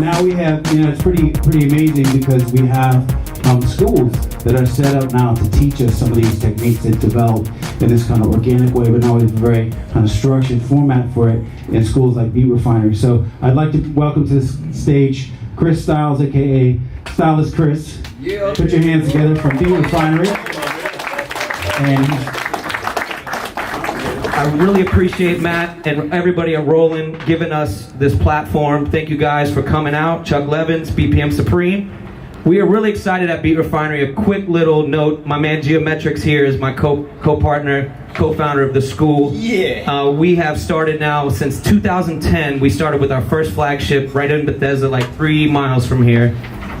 now we have, it's pretty amazing because we have schools that are set up now to teach us some of these techniques that develop in this kind of organic way, but now we have a very kind of structured format for it in schools like Beat Refinery. So I'd like to welcome to this stage Chris Styles, aka Stylist Chris. Yeah. Put your hands together from Beat Refinery. And I really appreciate Matt and everybody at Roland giving us this platform. Thank you guys for coming out. Chuck Levins, BPM Supreme. We are really excited at Beat Refinery. A quick little note, my man Geometrics here is my co-partner, co-founder of the school. Yeah. We have started now since 2010. We started with our first flagship right in Bethesda, like 3 miles from here.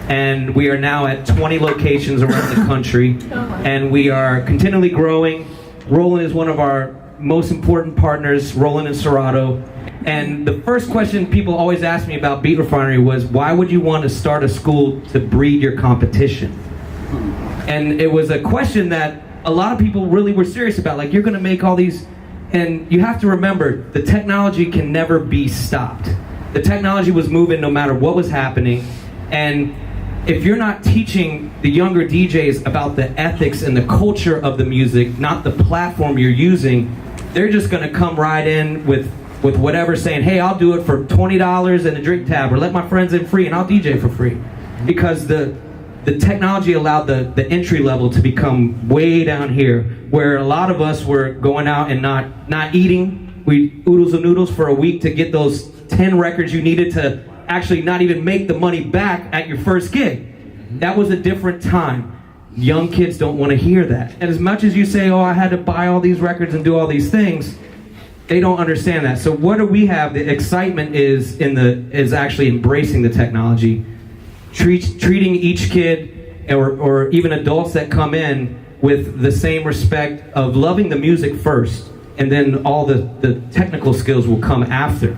And we are now at 20 locations around the country. And we are continually growing. Roland is one of our most important partners, Roland and Serato. And the first question people always ask me about Beat Refinery was, why would you want to start a school to breed your competition? And it was a question that a lot of people really were serious about. Like, you're going to make all these, and you have to remember, the technology can never be stopped. The technology was moving no matter what was happening. And if you're not teaching the younger DJs about the ethics and the culture of the music, not the platform you're using, they're just going to come right in with whatever, saying, hey, I'll do it for $20 and a drink tab, or let my friends in free and I'll DJ for free. Because the technology allowed the entry level to become way down here, where a lot of us were going out and not eating. We oodles and noodles for a week to get those 10 records you needed to actually not even make the money back at your first gig. That was a different time. Young kids don't want to hear that. And as much as you say, oh, I had to buy all these records and do all these things, they don't understand that. So what do we have? The excitement is actually embracing the technology, treating each kid or even adults that come in with the same respect of loving the music first, and then all the technical skills will come after.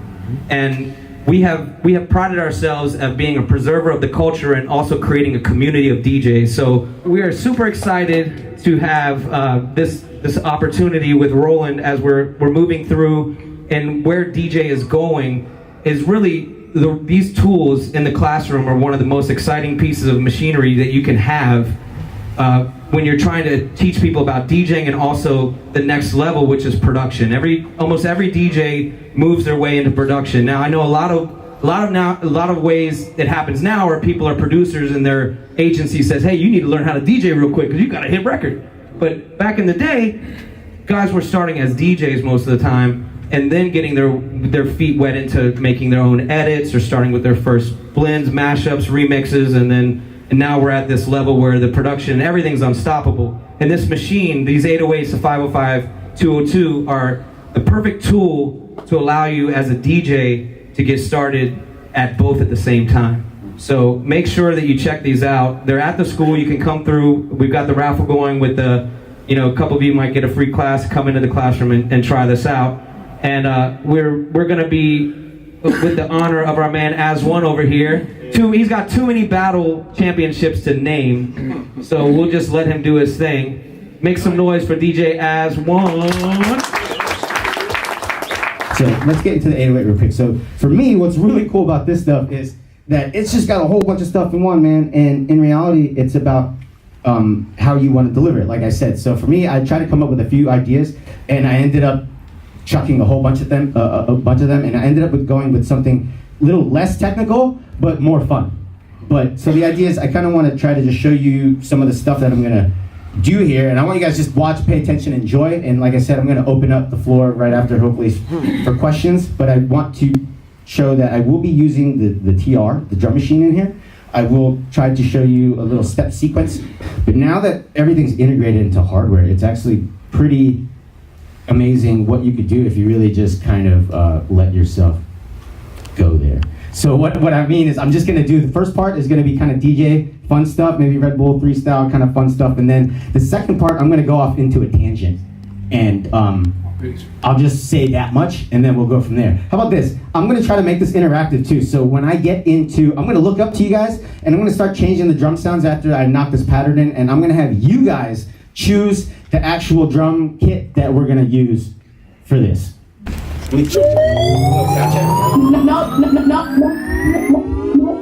And we have prided ourselves at being a preserver of the culture and also creating a community of DJs. So we are super excited to have this opportunity with Roland as we're moving through, and where DJ is going is really these tools in the classroom are one of the most exciting pieces of machinery that you can have when you're trying to teach people about DJing, and also the next level, which is production. Almost every DJ moves their way into production. Now I know a lot of ways it happens now where people are producers and their agency says, hey, you need to learn how to DJ real quick because you got a hit record. But back in the day, guys were starting as DJs most of the time, and then getting their feet wet into making their own edits, or starting with their first blends, mashups, remixes, and now we're at this level where the production, everything's unstoppable. And this machine, these 808s, the 505, 202, are the perfect tool to allow you as a DJ to get started at both at the same time. So make sure that you check these out. They're at the school. You can come through. We've got the raffle going with a couple of you might get a free class, come into the classroom and try this out. And we're going to be with the honor of our man As One over here. He's got too many battle championships to name, so we'll just let him do his thing. Make some noise for DJ As One. So let's get into the 808 real quick. So for me, what's really cool about this stuff is that it's just got a whole bunch of stuff in one, man. And in reality, it's about how you want to deliver it, like I said. So for me, I tried to come up with a few ideas, and I ended up chucking a whole bunch of them, and I ended up going with something a little less technical, but more fun. But so the idea is, I kind of want to try to just show you some of the stuff that I'm gonna do here, and I want you guys just watch, pay attention, enjoy it. And like I said, I'm gonna open up the floor right after, hopefully, for questions. But I want to show that I will be using the TR, the drum machine in here. I will try to show you a little step sequence. But now that everything's integrated into hardware, it's actually pretty amazing what you could do if you really just kind of let yourself go there. So what I mean is, I'm just gonna do, the first part is gonna be kind of DJ fun stuff, maybe Red Bull 3 style kind of fun stuff, and then the second part, I'm gonna go off into a tangent. And I'll just say that much, and then we'll go from there. How about this? I'm gonna try to make this interactive too. So when I get into, I'm gonna look up to you guys, and I'm gonna start changing the drum sounds after I knock this pattern in, and I'm gonna have you guys choose the actual drum kit that we're gonna use for this. Gotcha.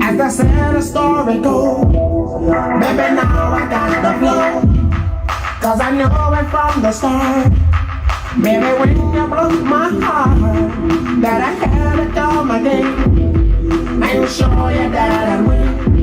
As the sad story goes, baby, now I got the flow. Cause I know it from the start. Baby, when you broke my heart, that I had it all my game. I'm sure you that I win.